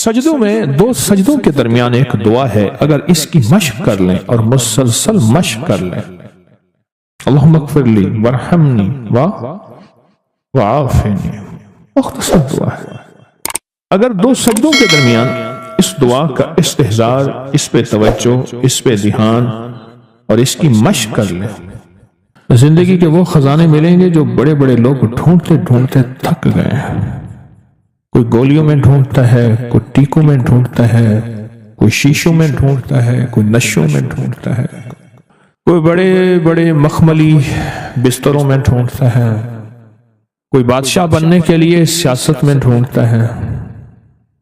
سجدوں میں دو سجدوں کے درمیان ایک دعا ہے، اگر اس کی مشق کر لیں اور مسلسل مشق کر لیں، اللہم اغفر لی ورحمنی وعافنی، مختصر دعا ہے۔ اگر دو سجدوں کے درمیان اس دعا کا استحضار، اس پہ توجہ، اس پہ دھیان اور اس کی مشق کر لیں، زندگی کے وہ خزانے ملیں گے جو بڑے بڑے لوگ ڈھونڈتے ڈھونڈتے تھک گئے ہیں۔ کوئی گولیوں میں ڈھونڈتا ہے، کوئی ٹیکوں میں ڈھونڈتا ہے، کوئی شیشوں میں ڈھونڈتا ہے، کوئی نشوں میں ڈھونڈتا ہے، کوئی بڑے بڑے مخملی بستروں میں ڈھونڈتا ہے، کوئی بادشاہ بننے کے لیے سیاست میں ڈھونڈتا ہے،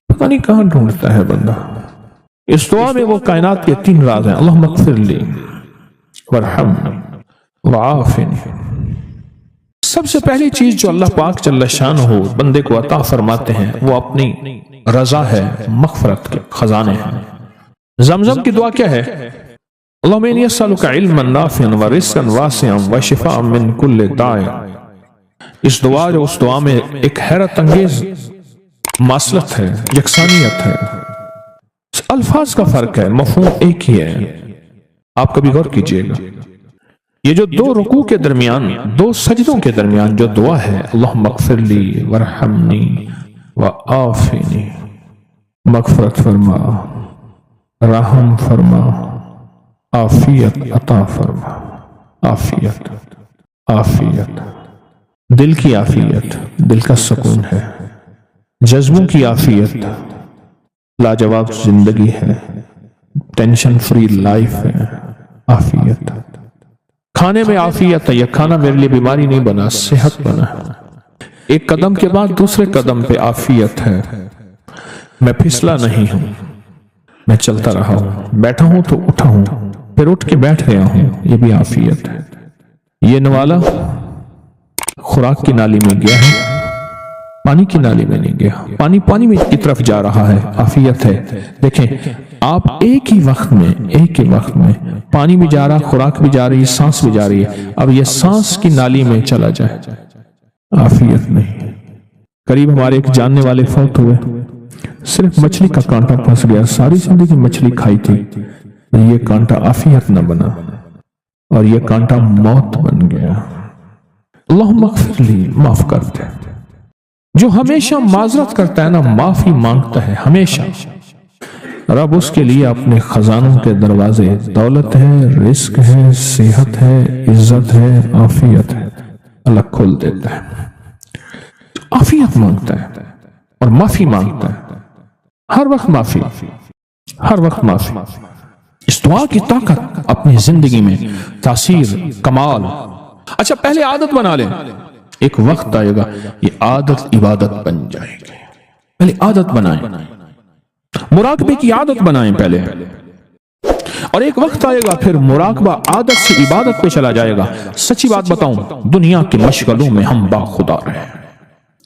پتہ نہیں کہاں ڈھونڈتا ہے بندہ۔ اس دعا میں وہ کائنات کے 3 راز ہیں، اللہم اغفر لی ورحمنی وعافنی۔ سب سے پہلی چیز جو اللہ پاک جل شانہ بندے کو عطا فرماتے ہیں وہ اپنی رضا ہے، مغفرت کے خزانے ہیں۔ زمزم کی دعا کیا ہے؟ اللہم انی اسألک علما نافعا ورزقا واسعا وشفاء من کل داء۔ اس دعا میں ایک حیرت انگیز ماثلت ہے، یکسانیت ہے، الفاظ کا فرق ہے، مفہوم ایک ہی ہے۔ آپ کبھی غور کیجئے گا، یہ جو 2 رکوع کے درمیان، 2 سجدوں کے درمیان جو دعا ہے، اللہم اغفر لی ورحمنی وعافنی، مغفرت فرما، رحم فرما، عافیت عطا فرما، عافیت عافیت، دل کی عافیت، دل کا سکون ہے، جذبوں کی عافیت، لاجواب زندگی ہے، ٹینشن فری لائف ہے، عافیت۔ کھانے میں عافیت ہے، یہ کھانا میرے لیے بیماری نہیں بنا، صحت بنا۔ ایک قدم کے بعد دوسرے قدم پہ عافیت ہے، میں پھسلا نہیں ہوں، میں چلتا رہا ہوں، بیٹھا ہوں تو اٹھا ہوں، پھر اٹھ کے بیٹھ گیا ہوں، یہ بھی عافیت ہے۔ یہ نوالا خوراک کی نالی میں گیا ہے، پانی کی نالی میں نہیں گیا، پانی میں کی طرف جا رہا ہے، عافیت ہے۔ دیکھیں آپ ایک ہی وقت میں پانی بھی جا رہا، خوراک بھی جا رہی ہے، سانس بھی جا رہی ہے، اب یہ سانس کی نالی میں چلا جائے، عافیت نہیں۔ قریب ہمارے ایک جاننے والے فوت ہوئے، صرف مچھلی کا کانٹا پھنس گیا، ساری زندگی مچھلی کھائی تھی، یہ کانٹا عافیت نہ بنا اور یہ کانٹا موت بن گیا۔ اللہم اغفر لی، معاف کر دے۔ جو ہمیشہ معذرت کرتا ہے نا، معافی مانگتا ہے ہمیشہ، رب اس کے لیے اپنے خزانوں کے دروازے، دولت ہے، رزق ہے، صحت ہے، عزت ہے، عافیت ہے، اللہ کھول دیتا ہے۔ عافیت مانگتا ہے اور معافی مانگتا ہے، ہر وقت معافی، ہر وقت معافی۔ اس دعا کی طاقت اپنی زندگی میں تاثیر، کمال۔ اچھا پہلے عادت بنا لیں، ایک وقت آئے گا یہ عادت عبادت بن جائے گی۔ پہلے عادت بنائیں، مراقبے کی عادت بنائیں پہلے، اور ایک وقت آئے گا پھر مراقبہ عادت سے عبادت پہ چلا جائے گا۔ سچی بات بتاؤں، دنیا کی مشغلوں میں ہم باخدا رہے،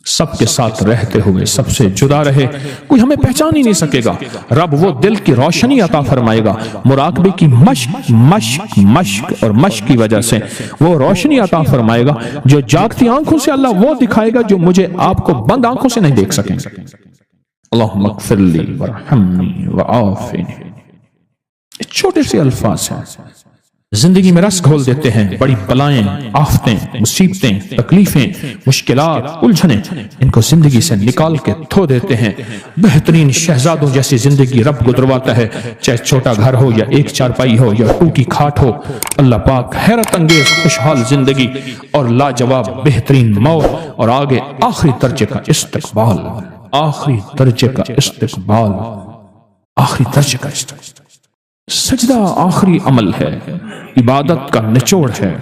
سب کے ساتھ رہتے ہوئے سب سے جدا رہے، کوئی ہمیں پہچان ہی نہیں سکے گا۔ رب وہ دل کی روشنی عطا فرمائے گا، مراقبے کی مشق اور مشق کی وجہ سے وہ روشنی عطا فرمائے گا جو جاگتی آنکھوں سے اللہ وہ دکھائے گا جو مجھے آپ کو بند آنکھوں سے نہیں دیکھ سکیں۔ اللہم اغفر لی ورحمنی وعافنی، چھوٹے سے الفاظ ہیں، زندگی میں رس گھول دیتے ہیں۔ بڑی بلائیں، آفتیں، مصیبتیں، تکلیفیں، مشکلات، الجھنیں، ان کو زندگی سے نکال کے دھو دیتے ہیں۔ بہترین شہزادوں جیسی زندگی رب گزرواتا ہے، چاہے چھوٹا گھر ہو یا ایک چارپائی ہو یا ٹوٹی کھاٹ ہو۔ اللہ پاک حیرت انگیز خوشحال زندگی اور لاجواب بہترین موت، اور آگے آخری درجے کا استقبال، آخری درجے کا استقبال، آخری درجے کا استقبال۔ سجدہ آخری عمل ہے، عبادت کا نچوڑ ہے،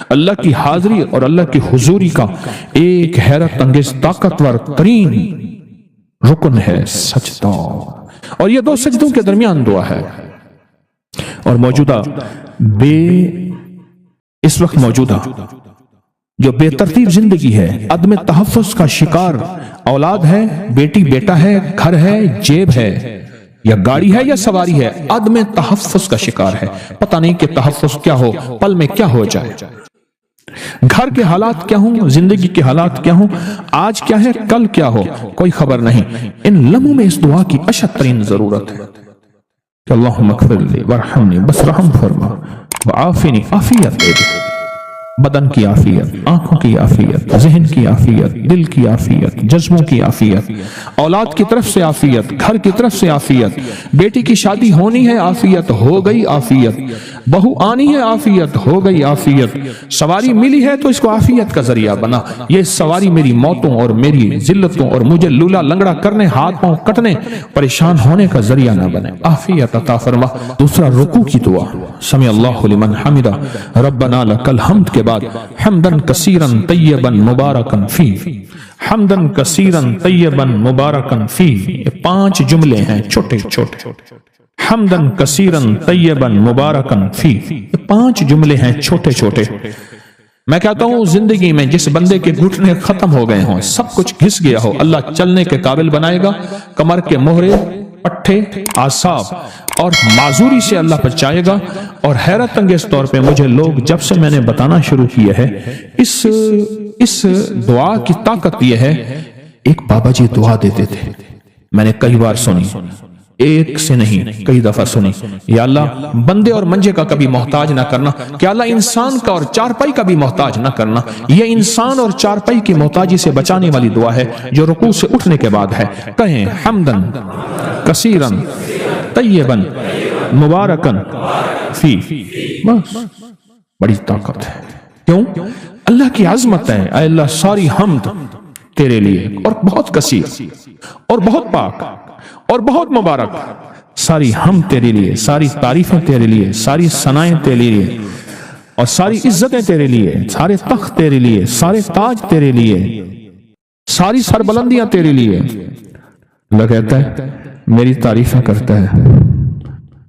اللہ کی حاضری اور اللہ کی حضوری کا ایک حیرت انگیز طاقتور ترین رکن ہے سجدہ، اور یہ 2 سجدوں کے درمیان دعا ہے۔ اور اس وقت موجودہ جو بے ترتیب زندگی ہے، عدم تحفظ کا شکار اولاد ہے، بیٹی بیٹا ہے، گھر ہے، جیب ہے یا گاڑی ہے یا سواری ہے، عدم تحفظ کا شکار ہے، پتہ نہیں کہ تحفظ کیا ہو، پل میں کیا ہو جائے۔ گھر کے حالات کیا ہوں، زندگی کے حالات کیا ہوں، آج کیا ہے کل کیا ہو، کوئی خبر نہیں۔ ان لمحوں میں اس دعا کی اشد ترین ضرورت ہے کہ اللہم اغفر لی وارحمنی، بس رحم فرما، وعافنی، عافیت دے دے، بدن کی عافیت، آنکھوں کی عافیت، ذہن کی عافیت، دل کی عافیت، جذبوں کی عافیت، اولاد کی طرف سے عافیت، گھر کی طرف سے عافیت، بیٹی کی شادی ہونی ہے عافیت، ہو گئی عافیت، بہو آنی ہے عافیت، ہو گئی عافیت، سواری ملی ہے تو اس کو عافیت کا ذریعہ بنا، یہ سواری میری موتوں اور میری ذلتوں اور مجھے لولا لنگڑا کرنے، ہاتھ پاؤں کٹنے، پریشان ہونے کا ذریعہ نہ بنے، عافیت عطا فرما۔ دوسرا رکوع کی دعا، سمع اللہ لمن حمدہ، ربنا لک الحمد کے بعد حمدن کثیرن طیبن مبارکن فی، حمدن کثیرن طیبن مبارکن فی، یہ 5 جملے ہیں چھوٹے چھوٹے، حمدن کثیرن طیبن مبارکن فی، یہ 5 جملے ہیں چھوٹے چھوٹے۔ میں کہتا ہوں زندگی میں جس بندے کے گھٹنے ختم ہو گئے ہوں، سب کچھ گھس گیا ہو، اللہ چلنے کے قابل بنائے گا، کمر کے مہرے، پٹھے، اعصاب اور معذوری سے اللہ بچائے گا۔ اور حیرت انگیز طور پہ مجھے لوگ جب سے میں نے بتانا شروع کیا ہے اس دعا کی طاقت یہ ہے، ایک بابا جی دعا دیتے تھے، میں نے کئی بار سنی، ایک سے نہیں کئی دفعہ سنی، یا اللہ بندے اور منجے کا کبھی محتاج نہ کرنا، کہ اللہ انسان کا اور چارپائی کا بھی محتاج نہ کرنا۔ یہ انسان اور چارپائی کی محتاجی سے بچانے والی دعا ہے جو رکوع سے اٹھنے کے بعد ہے۔ کہیں حمدن کثیرن طیبن مبارکن فی، بس بڑی طاقت ہے۔ کیوں؟ اللہ کی عظمت ہے، اے اللہ ساری حمد تیرے لیے، اور بہت کثیر اور بہت پاک اور بہت مبارک، ساری حمد تیرے لیے، ساری تعریفیں تیرے لیے، ساری ثنائیں تیرے لیے، اور ساری عزتیں تیرے لیے، سارے تخت تیرے لیے، سارے تاج تیرے لیے، ساری سربلندیاں تیرے لیے۔ اللہ کہتا ہے میری تعریفیں کرتا ہے،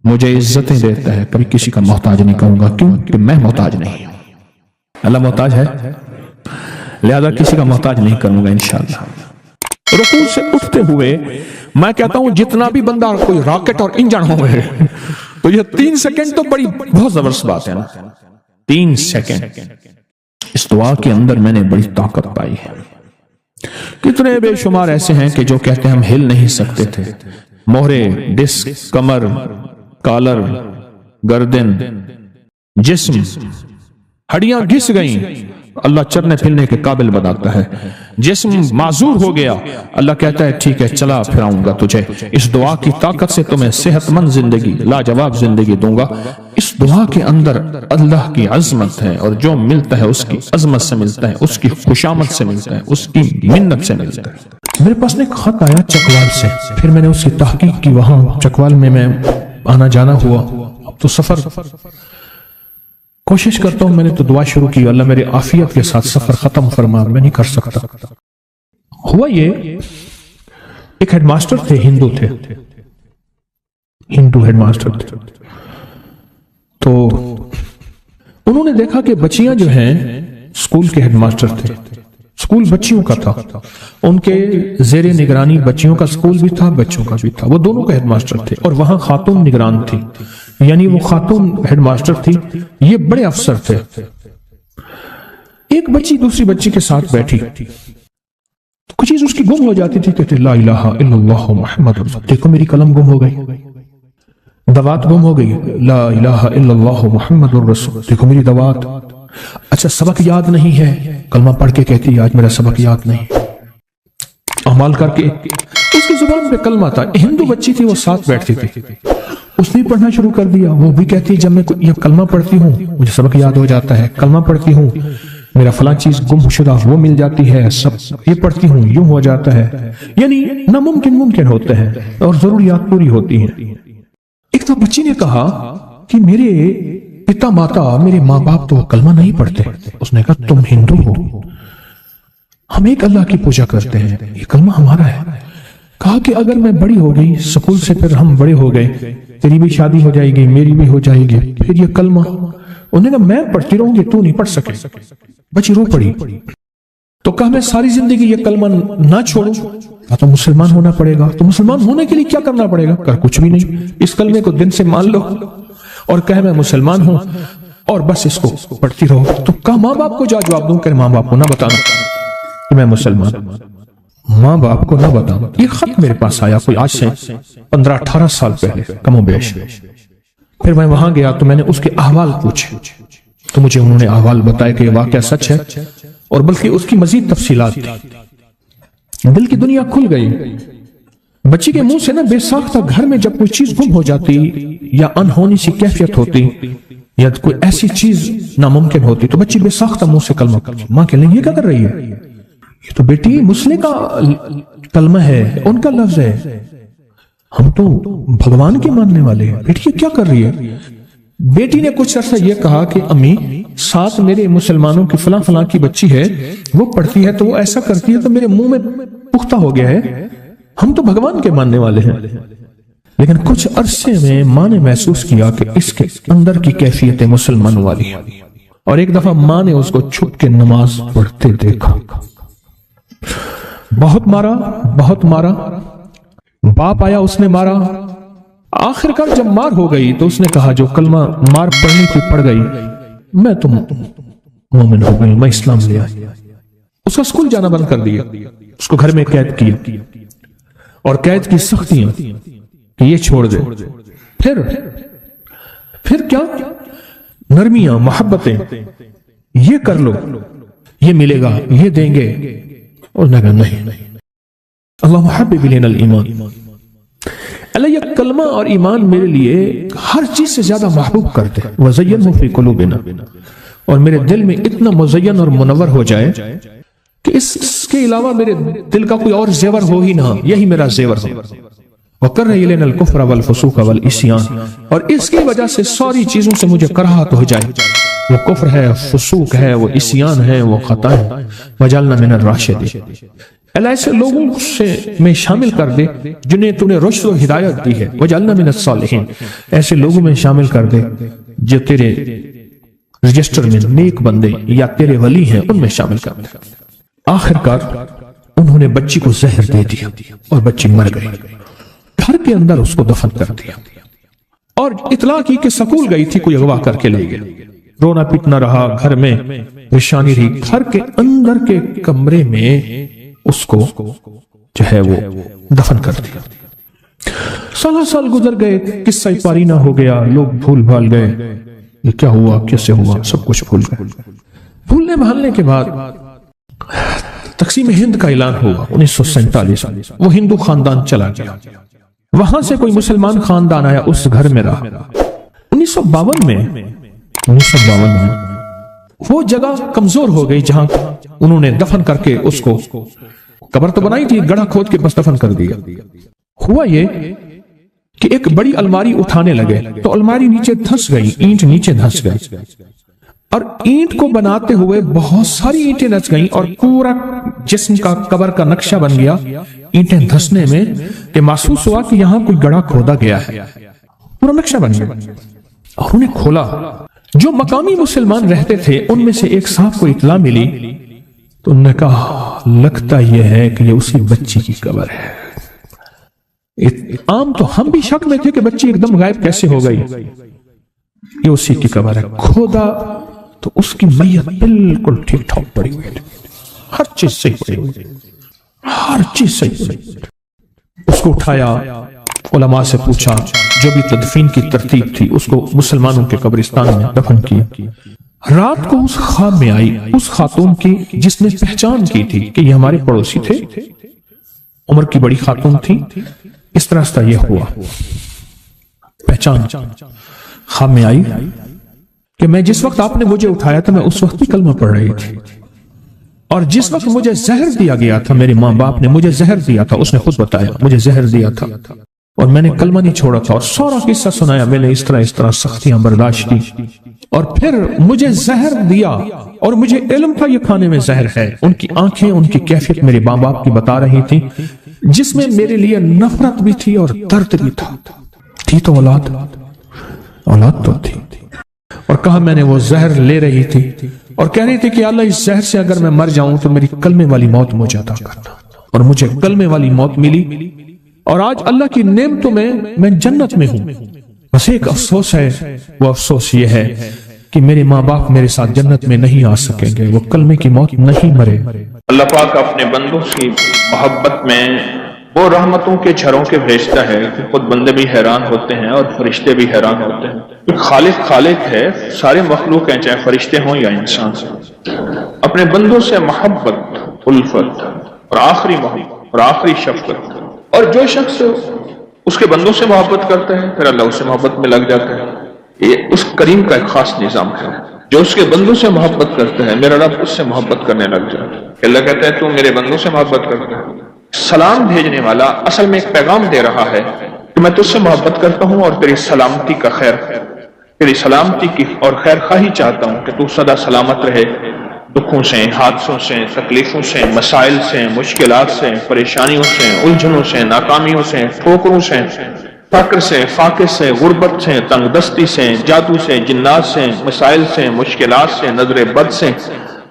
مجھے عزتیں دیتا ہے، کبھی کسی کا محتاج نہیں کروں گا، کیوں کہ میں محتاج نہیں ہوں۔ اللہ محتاج ہے، لہذا کسی کا محتاج نہیں کروں گا انشاءاللہ۔ رکوع سے اٹھتے ہوئے میں کہتا ہوں جتنا بھی بندہ کوئی راکٹ اور انجن ہو گئے تو یہ 3 سیکنڈ تو بڑی بہت زبردست بات ہے نا، 3 سیکنڈ اس دعا کے اندر میں نے بڑی طاقت پائی ہے۔ کتنے بے شمار ایسے ہیں کہ جو کہتے ہیں ہم ہل نہیں سکتے تھے، مہرے، ڈسک، کمر، کالر، گردن، جسم، ہڈیاں گھس گئیں، اللہ چلنے پھرنے کے قابل بناتا ہے۔ جسم معذور ہو گیا، اللہ کہتا ہے ٹھیک ہے چلا پھراؤں گا تجھے، اس دعا کی طاقت سے تمہیں صحت مند زندگی، لاجواب زندگی دوں گا۔ اس دعا کے اندر اللہ کی عظمت ہے، اور جو ملتا ہے اس کی عظمت سے ملتا ہے، اس کی خوشامد سے ملتا ہے، اس کی منت سے ملتا ہے۔ میرے پاس ایک خط آیا چکوال سے، پھر میں نے اس کی تحقیق کی، وہاں چکوال میں آنا جانا ہوا، اب تو سفر کوشش کرتا ہوں، میں نے تو دعا شروع کی اللہ میرے عافیت کے ساتھ سفر ختم فرما، میں نہیں کر سکتا۔ ہوا یہ ایک ہیڈ ماسٹر تھے، ہندو تھے، ہندو ہیڈ ماسٹر تھے، تو انہوں نے دیکھا کہ بچیاں جو ہیں، اسکول کے ہیڈ ماسٹر تھے، اسکول بچیوں کا تھا، ان کے زیر نگرانی بچیوں کا اسکول بھی تھا، بچوں کا بھی تھا، وہ دونوں کا ہیڈ ماسٹر تھے، اور وہاں خاتون نگران تھی، یعنی وہ خاتون ہیڈ ماسٹر تھی، یہ بڑے افسر تھے۔ ایک بچی دوسری بچی کے ساتھ بیٹھی، کچھ چیز اس کی گم ہو جاتی تھی، کہتے لا الہ الا اللہ محمد رسول، دیکھو میری قلم گم ہو گئی، دوات گم ہو گئی، لا الہ الا اللہ محمد رسول، دیکھو میری دوات۔ اچھا سبق یاد نہیں ہے، کلمہ پڑھ کے کہتی آج میرا سبق یاد نہیں، اعمال کر کے اس کی زبان پہ کلمہ تھا، ہندو بچی تھی، وہ ساتھ بیٹھتی تھی، اس نے پڑھنا شروع کر دیا، وہ بھی کہتی جب میں یہ کلمہ پڑھتی ہوں مجھے سبق یاد ہو جاتا ہے، کلمہ پڑھتی ہوں میرا فلاں چیز گم شدہ وہ مل جاتی ہے، سب یہ پڑھتی ہوں یوں ہو جاتا ہے، یعنی ناممکن ممکن ہوتے ہیں اور ضروریات پوری ہوتی ہیں۔ ایک تو بچی نے کہا کہ میرے پتا ماتا، میرے ماں باپ تو کلمہ نہیں پڑھتے، اس نے کہا تم ہندو ہو، ہم ایک اللہ کی پوجا کرتے ہیں، یہ کلمہ ہمارا ہے۔ کہا کہ اگر میں بڑی ہو گئی، سکول سے پھر ہم بڑے ہو گئے، تیری بھی شادی ہو جائے گی، میری بھی ہو جائے گی، پھر یہ کلمہ، انہوں نے کہا میں پڑھتی رہوں گی، تو نہیں پڑھ سکے۔ بچی رو پڑی، تو کہا میں ساری زندگی یہ کلمہ نہ چھوڑوں، تو مسلمان ہونا پڑے گا، تو مسلمان ہونے کے لیے کیا کرنا پڑے گا؟ کہا کچھ بھی نہیں، اس کلمے کو دل سے مان لو اور کہے میں مسلمان ہوں، اور بس اس کو پڑھتی رہو. تو کہا ماں باپ کو جواب دوں کہ ماں باپ کو نہ بتانا کہ میں مسلمان، ماں باپ کو نہ بتانا. یہ خط میرے پاس آیا کوئی آج سے 15-18 سال پہلے کم و بیش. پھر میں وہاں گیا تو میں نے اس کے احوال پوچھے تو مجھے انہوں نے احوال بتایا کہ یہ واقعہ سچ ہے اور بلکہ اس کی مزید تفصیلات تھی. دل کی دنیا کھل گئی. بچی کے منہ سے نا بے ساختہ گھر میں جب کوئی چیز گم ہو جاتی یا انہونی سی کیفیت ہوتی یا کوئی ایسی چیز ناممکن ہوتی تو بچی بے ساختہ منہ سے کلمہ کرتی. ماں کہ یہ کیا کر رہی ہے؟ یہ تو بیٹی مسلم کا کلمہ ہے، ان کا لفظ ہے، ہم تو بھگوان کے ماننے والے ہیں، بیٹی یہ کیا کر رہی ہے؟ بیٹی نے کچھ عرصہ یہ کہا کہ امی ساتھ میرے مسلمانوں کی فلاں فلاں کی بچی ہے، وہ پڑھتی ہے تو وہ ایسا کرتی ہے تو میرے منہ میں پختہ ہو گیا ہے، ہم تو بھگوان کے ماننے والے ہیں. لیکن کچھ عرصے میں ماں نے محسوس کیا کہ اس کے اندر کی کیفیت مسلمان والی ہے، اور ایک دفعہ ماں نے اس کو چھپ کے نماز پڑھتے دیکھا. بہت مارا، بہت مارا، باپ آیا اس نے مارا. آخر کار جب مار ہو گئی تو اس نے کہا جو کلمہ مار پڑھنے کی پڑ گئی میں تو مومن ہو گئی، میں اسلام لے آئی. اس کا اسکول جانا بند کر دیا، اس کو گھر میں قید کیا اور قید کی سختیاں کہ یہ چھوڑ دے. پھر کیا نرمیاں، محبتیں، یہ کر لو، یہ ملے گا، یہ دیں گے. اور نے کہا نہیں، اللہ محبب الینا الایمان، اللہ یہ کلمہ اور ایمان میرے لیے ہر چیز سے زیادہ محبوب کرتے. وزینہ فی قلوبنا، اور میرے دل میں اتنا مزین اور منور ہو جائے کہ اس کے علاوہ میرے دل کا کوئی اور زیور ہو ہی نہ، یہی میرا زیور ہو. وَقَرَّ إِلَيْنَا الْكُفْرَ وَالْفُسُوقَ وَالْعِصْيَانَ، اور اس کی وجہ سے ساری چیزوں سے مجھے کراہت ہو جائے. وہ کفر ہے، فسوق ہے، وہ عصیان ہے، وہ خطا ہے. وَجَعَلْنَا مِنَ الرَّاشِدِينَ، اللہ ایسے لوگوں سے میں شامل کر دے جنہیں تو نے رشد و ہدایت دی ہے. وَجَعَلْنَا مِنَ الصَّالِحِينَ، ایسے لوگوں میں شامل کر دے جو تیرے رجسٹر میں نیک بندے یا تیرے ولی ہیں ان میں شامل کر دے. آخر کار انہوں نے بچی کو زہر دے دیا اور بچی مر گئی. گھر کے اندر اس کو دفن کر دیا اور اطلاع کی کہ سکول گئی تھی، کوئی اغوا کر کے لے گیا. رونا پیٹنا رہا، گھر میں پریشانی رہی. گھر کے اندر کے کمرے میں اس کو جو ہے وہ دفن کر دیا. سال گزر گئے، قصہ پارینہ ہو گیا، لوگ بھول بھال گئے یہ کیا ہوا، کیسے ہوا، سب کچھ بھول گئے. بھولنے بھالنے کے بعد تقسیم ہند کا اعلان ہوا 1947 میں. وہ ہندو خاندان چلا گیا، وہاں سے کوئی مسلمان خاندان آیا، اس گھر میں رہا. 1952 میں وہ جگہ کمزور ہو گئی جہاں انہوں نے دفن کر کے اس کو، قبر تو بنائی تھی، گڑھا کھود کے بس دفن کر دیا. ہوا یہ کہ ایک بڑی الماری اٹھانے لگے تو الماری نیچے دھس گئی، اینٹ نیچے دھس گئی، اور اینٹ کو بناتے ہوئے بہت ساری اینٹیں دھس گئیں اور پورا جسم کا قبر کا نقشہ بن گیا اینٹیں دھسنے میں، کہ محسوس ہوا کہ یہاں کوئی گڑھا کھودا گیا ہے. پورا نقشہ بن گیا. اور انہیں کھولا، جو مقامی مسلمان رہتے تھے ان میں سے ایک صاحب کو اطلاع ملی تو انہوں نے کہا لگتا یہ ہے کہ یہ اسی بچی کی قبر ہے. عام تو ہم بھی شک میں تھے کہ بچی ایک دم غائب کیسے ہو گئی، یہ اسی کی قبر ہے. کھودا تو اس کی میت بالکل ٹھیک ٹھاک پڑی ہوئی، ہر چیز صحیح پڑی ہوئی، ہر چیز صحیح. اس کو اٹھایا، علماء سے پوچھا، جو بھی تدفین کی ترتیب تھی اس کو مسلمانوں کے قبرستان میں دفن کیا. رات کو اس خواب میں آئی اس خاتون کی جس نے پہچان کی تھی کہ یہ ہمارے پڑوسی تھے، عمر کی بڑی خاتون تھی. اس طرح سے یہ ہوا، پہچان خواب میں آئی کہ میں جس وقت آپ نے مجھے اٹھایا تھا میں اس وقت بھی کلمہ پڑھ رہی تھی، اور جس وقت مجھے زہر دیا گیا تھا، میرے ماں باپ نے مجھے زہر دیا تھا، اس نے خود بتایا مجھے زہر دیا تھا اور میں نے کلمہ نہیں چھوڑا تھا، اور سارا قصہ سنایا، میں نے اس طرح سختیاں برداشت کی، اور پھر مجھے زہر دیا اور مجھے علم تھا یہ کھانے میں زہر ہے. ان کی آنکھیں، ان کی کیفیت میرے ماں باپ کی بتا رہی تھی، جس میں میرے لیے نفرت بھی تھی اور درد بھی تھا. تھی تو اولاد تو تھی. اور کہا میں نے وہ زہر لے رہی تھی اور کہہ رہی تھی کہ اللہ اس زہر سے اگر میں مر جاؤں تو میری کلمے والی موت مجھے عطا کرنا. اور مجھے کلمے والی موت ملی، اور آج اللہ کی نعمتوں میں جنت میں ہوں. بس ایک افسوس ہے، وہ افسوس یہ ہے کہ میرے ماں باپ میرے ساتھ جنت میں نہیں آ سکیں گے، وہ کلمے کی موت نہیں مرے۔ اللہ پاک اپنے بندوں کی محبت میں وہ رحمتوں کے جھروں کے بھیجتا ہے کہ خود بندے بھی حیران ہوتے ہیں اور فرشتے بھی حیران ہوتے ہیں۔ خالق ہے، سارے مخلوق ہیں، چاہے فرشتے ہوں یا انسان سے، اپنے بندوں سے محبت، الفت اور آخری محبت اور آخری شفقت۔ اور جو شخص اس کے بندوں سے محبت کرتا ہے پھر اللہ اس سے محبت میں لگ جاتا ہے۔ یہ اس کریم کا ایک خاص نظام ہے، جو اس کے بندوں سے محبت کرتا ہے میرا رب اس سے محبت کرنے لگ جاتا ہے۔ اللہ کہتا ہے تو میرے بندوں سے محبت کرتا ہے۔ سلام بھیجنے والا اصل میں ایک پیغام دے رہا ہے کہ میں تجھ سے محبت کرتا ہوں اور تیری سلامتی کا خیر، تیری سلامتی کی اور خیر خواہی چاہتا ہوں کہ تو سدا سلامت رہے، دکھوں سے، حادثوں سے، تکلیفوں سے، مسائل سے، مشکلات سے، پریشانیوں سے، الجھنوں سے، ناکامیوں سے، ٹھوکروں سے، فقر سے، فاقے سے، غربت سے، تنگ دستی سے، جادو سے، جنات سے، مسائل سے، مشکلات سے، نظر بد سے،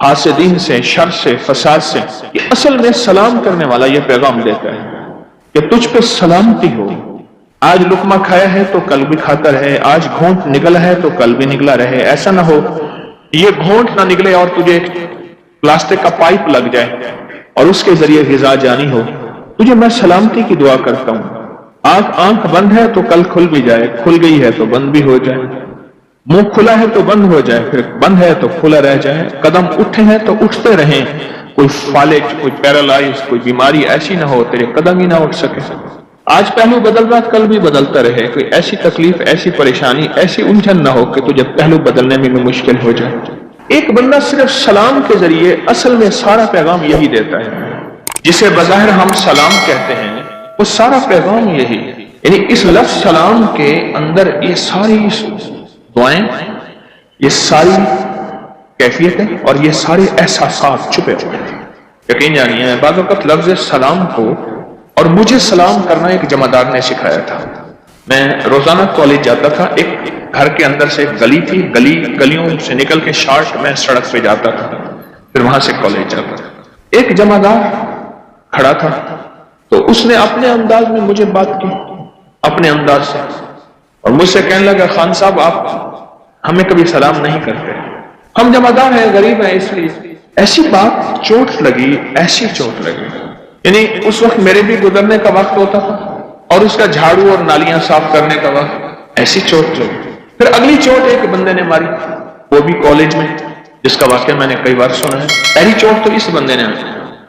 حاسدین سے، شر سے، فساد سے۔ یہ اصل میں سلام کرنے والا یہ پیغام دیتا ہے کہ تجھ پہ سلامتی ہو۔ آج لقمہ کھایا ہے تو کل بھی کھاتا رہے، آج گھونٹ نگلا ہے تو کل بھی نگلا رہے۔ ایسا نہ ہو یہ گھونٹ نہ نگلے اور تجھے پلاسٹک کا پائپ لگ جائے اور اس کے ذریعے غذا جانی ہو۔ تجھے میں سلامتی کی دعا کرتا ہوں۔ آنکھ بند ہے تو کل کھل بھی جائے، کھل گئی ہے تو بند بھی ہو جائے، منہ کھلا ہے تو بند ہو جائے، پھر بند ہے تو کھلا رہ جائے، قدم اٹھے ہیں تو اٹھتے رہیں، کوئی فالج، کوئی پیرالائز، کوئی بیماری ایسی نہ ہو تیرے قدم ہی نہ اٹھ سکے۔ آج پہلو بدل رہا کل بھی بدلتا رہے، کوئی ایسی تکلیف، ایسی پریشانی، ایسی الجھن نہ ہو کہ تجھے پہلو بدلنے میں مشکل ہو جائے۔ ایک بندہ صرف سلام کے ذریعے اصل میں سارا پیغام یہی دیتا ہے، جسے بظاہر ہم سلام کہتے ہیں، وہ سارا پیغام یہی، یعنی اس لفظ سلام کے اندر یہ ساری دعائیں، یہ ساری کیفیتیں اور یہ سارے احساسات چھپے ہوئے ہیں۔ یقین جانیے بعض وقت لفظ سلام کو اور مجھے سلام کرنا ایک جمعدار نے سکھایا تھا۔ میں روزانہ کالج جاتا تھا، ایک گھر کے اندر سے ایک گلی تھی، گلیوں سے نکل کے شارٹ میں سڑک پہ جاتا تھا، پھر وہاں سے کالج جاتا تھا۔ ایک جمعدار کھڑا تھا تو اس نے اپنے انداز میں مجھے بات کی، اپنے انداز سے، اور مجھ سے کہنے لگا خان صاحب آپ ہمیں کبھی سلام نہیں کرتے، ہم جمعدار ہیں، غریب ہیں، اس لیے۔ ایسی بات چوٹ لگی، ایسی چوٹ لگی، یعنی اس وقت میرے بھی گزرنے کا وقت ہوتا تھا اور اس کا جھاڑو اور نالیاں صاف کرنے کا وقت، ایسی چوٹ لگی۔ پھر اگلی چوٹ ایک بندے نے ماری، وہ بھی کالج میں، جس کا واقعہ میں نے کئی بار سنا ہے۔ پہلی چوٹ تو اس بندے نے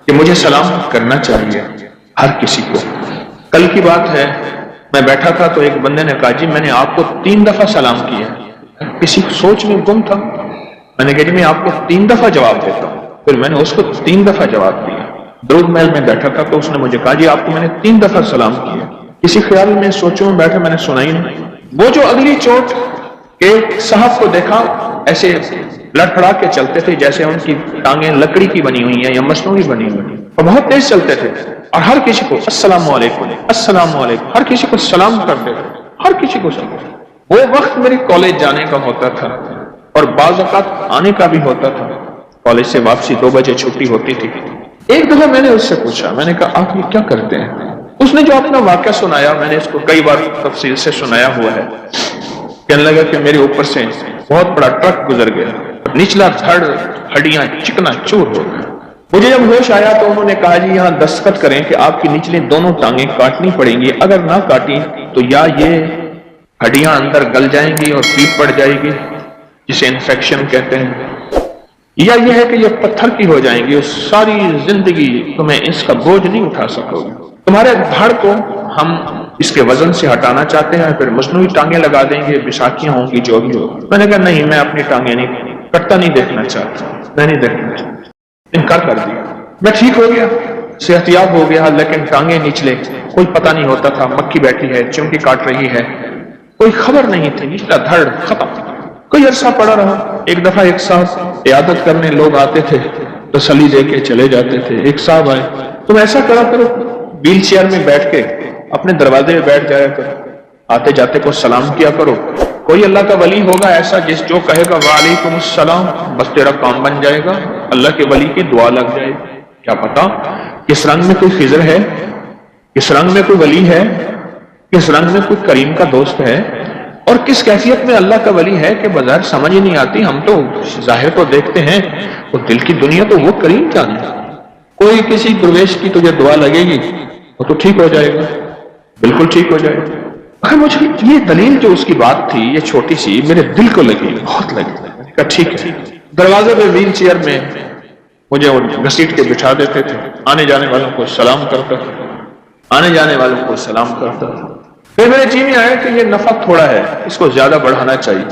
کہ مجھے سلام کرنا چاہیے ہر کسی کو۔ کل کی بات ہے، میں بیٹھا تھا تو ایک بندے نے کہا جی میں نے آپ کو 3 دفعہ سلام کیا۔ کسی سوچ میں گم تھا، میں نے کہا جی میں آپ کو 3 دفعہ جواب دیتا ہوں، پھر میں نے اس کو 3 دفعہ جواب دیا۔ درود محل میں بیٹھا تھا تو اس نے مجھے کہا جی آپ کو میں نے 3 دفعہ سلام کیا۔ کسی خیال میں سوچوں میں بیٹھا، میں نے سنا ہی نہیں۔ وہ جو اگلی چوٹ کہ صاحب کو دیکھا ایسے لڑکھڑا کے چلتے تھے جیسے ان کی ٹانگیں لکڑی کی بنی ہوئی ہیں یا مصنوعی بنی ہوئی ہیں، اور بہت تیز چلتے تھے اور ہر کسی کو السلام علیکم السلام علیکم، ہر کسی کو سلام کرتے تھے، ہر کسی کو سلام۔ وہ وقت میری کالج جانے کا ہوتا تھا اور بعض اوقات آنے کا بھی ہوتا تھا، کالج سے واپسی 2 بجے چھٹی ہوتی تھی۔ ایک دفعہ میں نے اس سے پوچھا، میں نے کہا آپ یہ کیا کرتے ہیں؟ اس نے جو اپنا واقعہ سنایا، میں نے اس کو کئی بار تفصیل سے سنایا ہوا ہے۔ کہنے لگا کہ میرے اوپر سے بہت بڑا ٹرک گزر گیا، نچلا دھڑ ہڈیاں چکنا چور ہو گئے۔ مجھے جب ہوش آیا تو انہوں نے کہا جی یہاں دستخط کریں کہ آپ کی نچلی دونوں ٹانگیں کاٹنی پڑیں گی، اگر نہ کاٹی تو یا یہ ہڈیاں اندر گل جائیں گی اور پیپ پڑ جائے گی جسے انفیکشن کہتے ہیں، یا یہ ہے کہ یہ پتھر کی ہو جائیں گی، ساری زندگی تمہیں اس کا بوجھ نہیں اٹھا سکو گے۔ تمہارے دھڑ کو ہم اس کے وزن سے ہٹانا چاہتے ہیں، پھر مصنوعی ٹانگیں لگا دیں گے، بساکیاں ہوں گی، جو بھی ہوگی۔ میں نے کہا نہیں، میں اپنی ٹانگیں نہیں کٹتا نہیں دیکھنا چاہتا، میں نہیں دیکھنا چاہتا، انکار کر دیا۔ میں ٹھیک ہو گیا، صحت یاب ہو گیا، لیکن ٹانگیں نچلے کوئی پتہ نہیں ہوتا تھا، مکھی بیٹھی ہے، چونٹی کاٹ رہی ہے، کوئی خبر نہیں تھی، نچلا دھڑ ختم۔ کوئی عرصہ پڑا رہا، ایک دفعہ ایک صاحب عیادت کرنے لوگ آتے تھے، تسلی دے کے چلے جاتے تھے۔ ایک صاحب آئے، تم ایسا کرا کرو ویل چیئر میں بیٹھ کے اپنے دروازے میں بیٹھ جایا کرو، آتے جاتے کو سلام کیا کرو، کوئی اللہ کا ولی ہوگا ایسا جس جو کہے گا وعلیکم السلام، بس تیرا کام بن جائے گا، اللہ کے ولی کی دعا لگ جائے گی۔ کیا پتا کس رنگ میں کوئی خضر ہے، کس رنگ میں کوئی ولی ہے، کس رنگ میں کوئی کریم کا دوست ہے، اور کس کیفیت میں اللہ کا ولی ہے کہ بظاہر سمجھ ہی نہیں آتی. ہم تو ظاہر کو دیکھتے ہیں، وہ دل کی دنیا تو وہ کریم جانے. کوئی کسی درویش کی تجھے دعا لگے گی وہ تو ٹھیک ہو جائے گا، بالکل ٹھیک ہو جائے گا. اگر مجھے یہ دلیل جو اس کی بات تھی یہ چھوٹی سی میرے دل کو لگی، بہت لگی. میں نے کہا ٹھیک ہے. دروازے پہ ویل چیئر میں مجھے گھسیٹ کے بٹھا دیتے تھے، آنے جانے والوں کو سلام کرتا تھا، آنے جانے والوں کو سلام کرتا تھا. پھر میرے جی میں آیا کہ یہ نفع تھوڑا ہے، اس کو زیادہ بڑھانا چاہیے.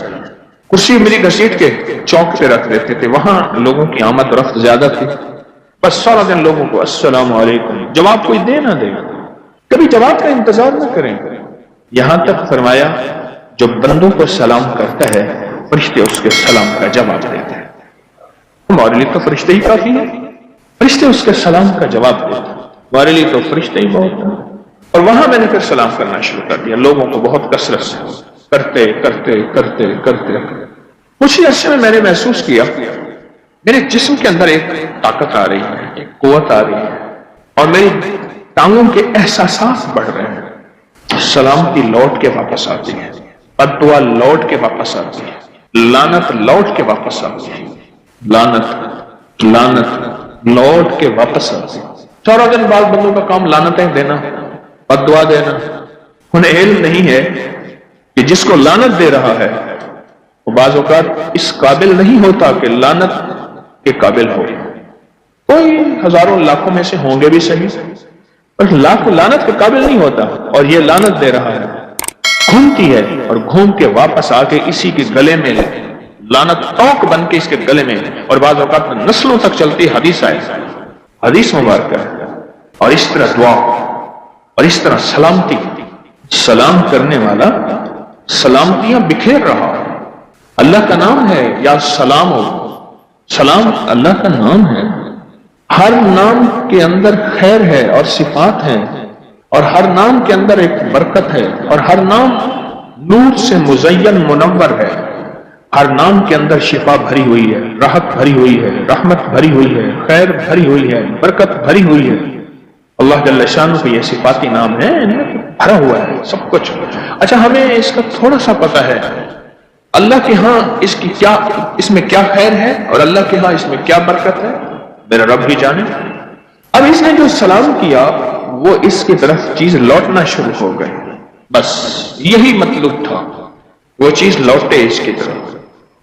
کرسی میری گھسیٹ کے چوک پہ رکھ دیتے تھے، وہاں لوگوں کی آمد رفت زیادہ تھی. بس سارا دن لوگوں کو السلام علیکم، جواب کوئی دے نہ دے، کبھی جواب کا انتظار نہ کریں. یہاں تک فرمایا جو بندوں کو سلام کرتا ہے فرشتے اس کے سلام کا جواب دیتے ہیں. ہمارے لیے تو فرشتے ہی کافی ہیں، فرشتے اس کے سلام کا جواب دیتے ہیں، ہمارے لیے تو فرشتے ہی بہت ہیں. اور وہاں میں نے پھر سلام کرنا شروع کر دیا لوگوں کو بہت کثرت سے، کرتے کرتے کرتے کرتے کچھ ہی عرصے میں نے محسوس کیا میرے جسم کے اندر ایک طاقت آ رہی ہے، ایک قوت آ رہی ہے، اور میری ٹانگوں کے احساسات بڑھ رہے ہیں. سلامتی لوٹ کے واپس آتی ہے، بددعا لوٹ کے واپس آتی ہے، لعنت لوٹ کے واپس آتی ہے، لعنت لعنت لوٹ کے واپس آتی ہے. سارا دن بعد بندوں کا کام لعنتیں دینا، بددعا دینا. انہیں علم نہیں ہے کہ جس کو لعنت دے رہا ہے وہ بعض اوقات اس قابل نہیں ہوتا کہ لعنت کے قابل ہو. کوئی ہزاروں لاکھوں میں سے ہوں گے بھی صحیح، پر لاکھ لعنت کے قابل نہیں ہوتا. اور یہ لعنت دے رہا ہے، گھومتی ہے اور گھوم کے واپس آ کے اسی کے گلے میں لعنت توق بن کے اس کے گلے میں، اور بعض اوقات نسلوں تک چلتی. حدیث آئے، حدیث مبارکہ ہے. اور اس طرح دعا اور اس طرح سلامتی، سلام کرنے والا سلامتیاں بکھیر رہا. اللہ کا نام ہے یا سلام ہو، سلام اللہ کا نام ہے. ہر نام کے اندر خیر ہے اور صفات ہیں، اور ہر نام کے اندر ایک برکت ہے، اور ہر نام نور سے مزین منور ہے. ہر نام کے اندر شفا بھری ہوئی ہے، راحت بھری ہوئی ہے، رحمت بھری ہوئی ہے، خیر بھری ہوئی ہے، برکت بھری ہوئی ہے. اللہ جل شانہ کو یہ صفاتی نام ہے، بھرا ہوا ہے سب کچھ. اچھا ہمیں اس کا تھوڑا سا پتہ ہے اللہ کے ہاں اس میں کیا خیر ہے اور اللہ کے ہاں اس میں کیا برکت ہے، میرا رب ہی جانے. اب اس نے جو سلام کیا وہ اس کی طرف چیز لوٹنا شروع ہو گئی. بس یہی مطلوب تھا، وہ چیز لوٹے اس کی طرف.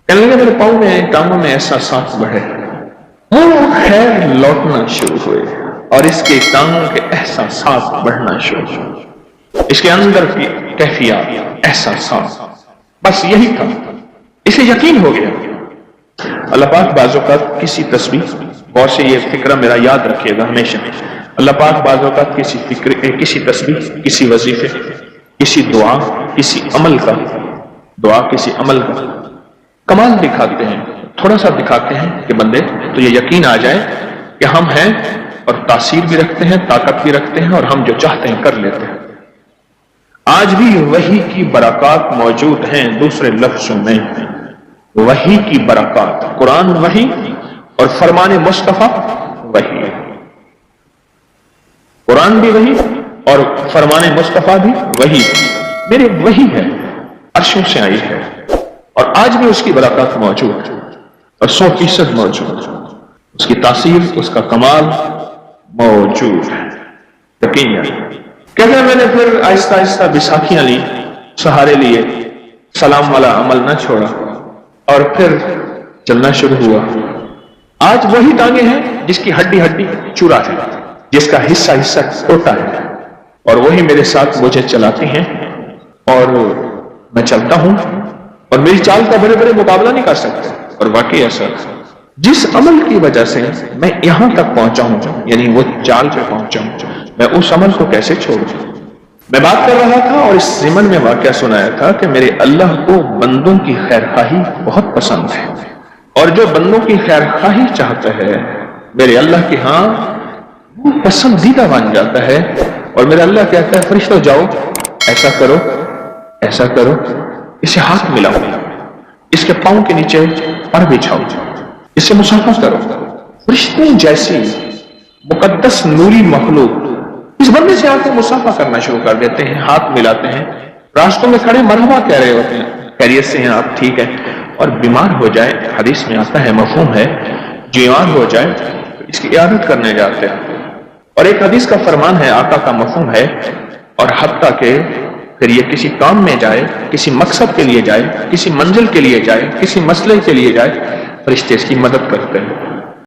کہنے لگے میرے پاؤں میں ٹانگوں میں احساسات بڑھے، وہ خیر لوٹنا شروع ہوئے اور اس کے ٹانگوں کے احساسات بڑھنا شروع ہوئے، اس کے اندر کی کیفیات، احساسات. بس یہی تھا، اسے یقین ہو گیا. اللہ پاک بعض اوقات کسی تسبیح، غور سے یہ فکرہ میرا یاد رکھیے گا ہمیشہ، اللہ پاک بعض اوقات کسی تسبیح، کسی وظیفے، کسی دعا، کسی عمل کا، دعا کسی عمل کا کمال دکھاتے ہیں، تھوڑا سا دکھاتے ہیں کہ بندے تو یہ یقین آ جائے کہ ہم ہیں اور تاثیر بھی رکھتے ہیں، طاقت بھی رکھتے ہیں، اور ہم جو چاہتے ہیں کر لیتے ہیں. آج بھی وحی کی برکات موجود ہیں. دوسرے لفظوں میں وحی کی برکات، قرآن وحی اور فرمان مصطفیٰ وحی، قرآن بھی وحی اور فرمان مصطفیٰ بھی وحی. میرے وحی ہے، عرشوں سے آئی ہے، اور آج بھی اس کی برکات موجود اور 100% موجود، اس کی تاثیر، اس کا کمال موجود ہے. یقین ہے. کہتے ہیں میں نے پھر آہستہ آہستہ بیساکھیاں لی، سہارے لیے، سلام والا عمل نہ چھوڑا، اور پھر چلنا شروع ہوا. آج وہی ٹانگیں ہیں جس کی ہڈی ہڈی چورا ہے، جس کا حصہ حصہ ٹوٹا ہے، اور وہی میرے ساتھ مجھے چلاتی ہیں، اور میں چلتا ہوں، اور میری چال کا بڑے بڑے مقابلہ نہیں کر سکتے. اور واقعی ایسا جس عمل کی وجہ سے میں یہاں تک پہنچا ہوں، یعنی وہ چال پہ پہنچا ہوں، میں اس عمل کو کیسے چھوڑوں. میں بات کر رہا تھا اور اس ضمن میں واقعہ سنایا تھا کہ میرے اللہ کو بندوں کی خیر خواہی بہت پسند ہے، اور جو بندوں کی خیر خواہی چاہتا ہے میرے اللہ کے ہاں وہ پسندیدہ بن جاتا ہے. اور میرا اللہ کہتا ہے فرشتوں جاؤ، ایسا کرو، ایسا کرو، اسے ہاتھ ملاؤ، اس کے پاؤں کے نیچے پر بچھاؤ، اس سے مصافحہ کرو. فرشتے جیسی مقدس نوری مخلوق اس بندے سے آ کے مصافحہ کرنا شروع کر دیتے ہیں، ہاتھ ملاتے ہیں. راستوں میں کھڑے مرحبا کہہ رہے ہوتے ہیں، خیریت سے ہیں آپ، ٹھیک ہے، اور بیمار ہو جائے، حدیث میں آتا ہے، مفہوم ہے، بیمار ہو جائے اس کی عیادت کرنے جاتے ہیں، اور ایک حدیث کا فرمان ہے، آقا کا مفہوم ہے، اور حتیٰ کہ پھر یہ کسی کام میں جائے، کسی مقصد کے لیے جائے، کسی منزل کے لیے جائے، کسی مسئلے کے لیے جائے، فرشتے اس کی مدد کرتے ہیں۔